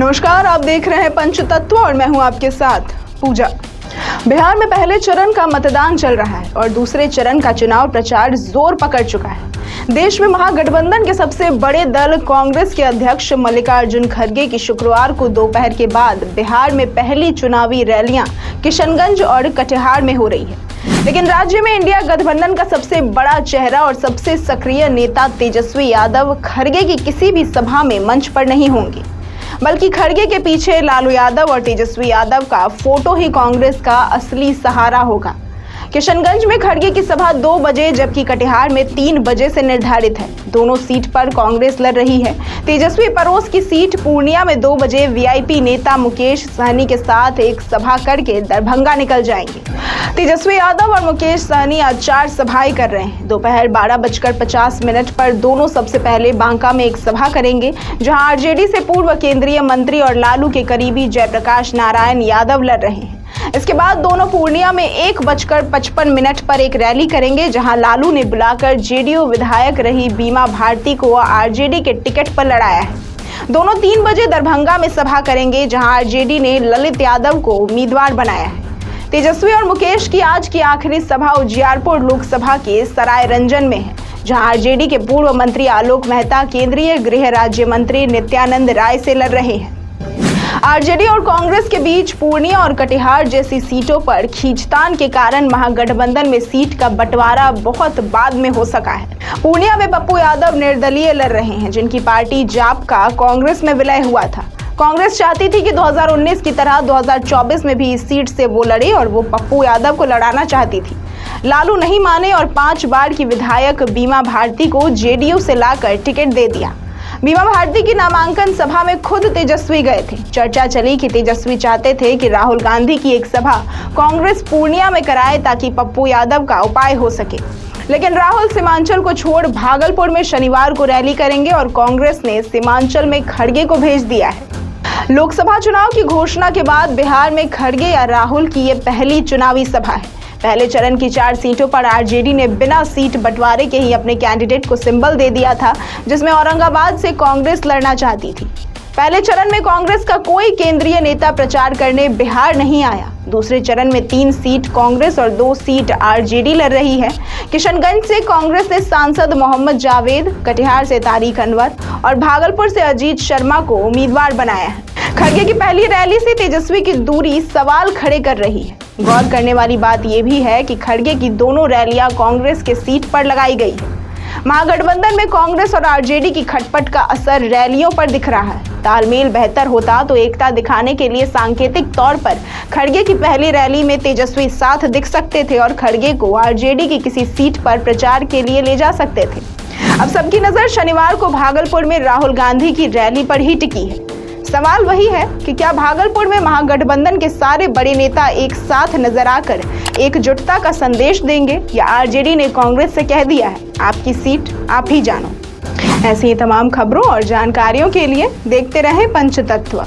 नमस्कार, आप देख रहे हैं पंचतत्व और मैं हूं आपके साथ पूजा। बिहार में पहले चरण का मतदान चल रहा है और दूसरे चरण का चुनाव प्रचार जोर पकड़ चुका है। देश में महागठबंधन के सबसे बड़े दल कांग्रेस के अध्यक्ष मल्लिकार्जुन खड़गे की शुक्रवार को दोपहर के बाद बिहार में पहली चुनावी रैलियां किशनगंज और कटिहार में हो रही है। लेकिन राज्य में इंडिया गठबंधन का सबसे बड़ा चेहरा और सबसे सक्रिय नेता तेजस्वी यादव खड़गे की किसी भी सभा में मंच पर नहीं होंगे, बल्कि खड़गे के पीछे लालू यादव और तेजस्वी यादव का फोटो ही कांग्रेस का असली सहारा होगा। किशनगंज में खड़गे की सभा 2 बजे जबकि कटिहार में 3 बजे से निर्धारित है। दोनों सीट पर कांग्रेस लड़ रही है। तेजस्वी पड़ोस की सीट पूर्णिया में 2 बजे वीआईपी नेता मुकेश सहनी के साथ एक सभा करके दरभंगा निकल जाएंगे। तेजस्वी यादव और मुकेश सहनी आज 4 सभाएं कर रहे हैं। दोपहर 12:50 पर दोनों सबसे पहले बांका में एक सभा करेंगे, जहां आरजेडी से पूर्व केंद्रीय मंत्री और लालू के करीबी जयप्रकाश नारायण यादव लड़ रहे हैं। इसके बाद दोनों पूर्णिया में 1:55 पर एक रैली करेंगे, जहां लालू ने बुलाकर जेडीयू विधायक रही बीमा भारती को आरजेडी के टिकट पर लड़ाया है। दोनों 3 बजे दरभंगा में सभा करेंगे, जहां आरजेडी ने ललित यादव को उम्मीदवार बनाया है। तेजस्वी और मुकेश की आज की आखिरी सभा उजियारपुर लोकसभा के सराय रंजन में है, जहां आरजेडी के पूर्व मंत्री आलोक मेहता केंद्रीय गृह राज्य मंत्री नित्यानंद राय से लड़ रहे हैं। आरजेडी और कांग्रेस के बीच पूर्णिया और कटिहार जैसी सीटों पर खींचतान के कारण महागठबंधन में सीट का बंटवारा बहुत बाद में हो सका है। पूर्णिया में पप्पू यादव निर्दलीय लड़ रहे हैं, जिनकी पार्टी जाप का कांग्रेस में विलय हुआ था। कांग्रेस चाहती थी कि 2019 की तरह 2024 में भी इस सीट से वो लड़े और वो पप्पू यादव को लड़ाना चाहती थी। लालू नहीं माने और 5 बार की विधायक बीमा भारती को जेडीयू से लाकर टिकट दे दिया। बीमा भारती की नामांकन सभा में खुद तेजस्वी गए थे। चर्चा चली कि तेजस्वी चाहते थे कि राहुल गांधी की एक सभा कांग्रेस पूर्णिया में कराए ताकि पप्पू यादव का उपाय हो सके, लेकिन राहुल सीमांचल को छोड़ भागलपुर में शनिवार को रैली करेंगे और कांग्रेस ने सीमांचल में खड़गे को भेज दिया है। लोकसभा चुनाव की घोषणा के बाद बिहार में खड़गे या राहुल की ये पहली चुनावी सभा है। पहले चरण की 4 सीटों पर आरजेडी ने बिना सीट बंटवारे के ही अपने कैंडिडेट को सिंबल दे दिया था, जिसमें औरंगाबाद से कांग्रेस लड़ना चाहती थी। पहले चरण में कांग्रेस का कोई केंद्रीय नेता प्रचार करने बिहार नहीं आया। दूसरे चरण में 3 सीट कांग्रेस और 2 सीट आरजेडी लड़ रही है। किशनगंज से कांग्रेस ने सांसद मोहम्मद जावेद, कटिहार से तारिक अनवर और भागलपुर से अजीत शर्मा को उम्मीदवार बनाया है। खड़गे की पहली रैली से तेजस्वी की दूरी सवाल खड़े कर रही है। गौर करने वाली बात यह भी है कि खड़गे की दोनों रैलियां कांग्रेस के सीट पर लगाई गई है। महागठबंधन में कांग्रेस और आरजेडी की खटपट का असर रैलियों पर दिख रहा है। तालमेल बेहतर होता तो एकता दिखाने के लिए सांकेतिक तौर पर खड़गे की पहली रैली में तेजस्वी साथ दिख सकते थे और खड़गे को आरजेडी की किसी सीट पर प्रचार के लिए ले जा सकते थे। अब सबकी नजर शनिवार को भागलपुर में राहुल गांधी की रैली पर ही टिकी है। सवाल वही है कि क्या भागलपुर में महागठबंधन के सारे बड़े नेता एक साथ नजर आकर एकजुटता का संदेश देंगे, या आरजेडी ने कांग्रेस से कह दिया है आपकी सीट आप ही जानो। ऐसी ही तमाम खबरों और जानकारियों के लिए देखते रहें पंचतत्व।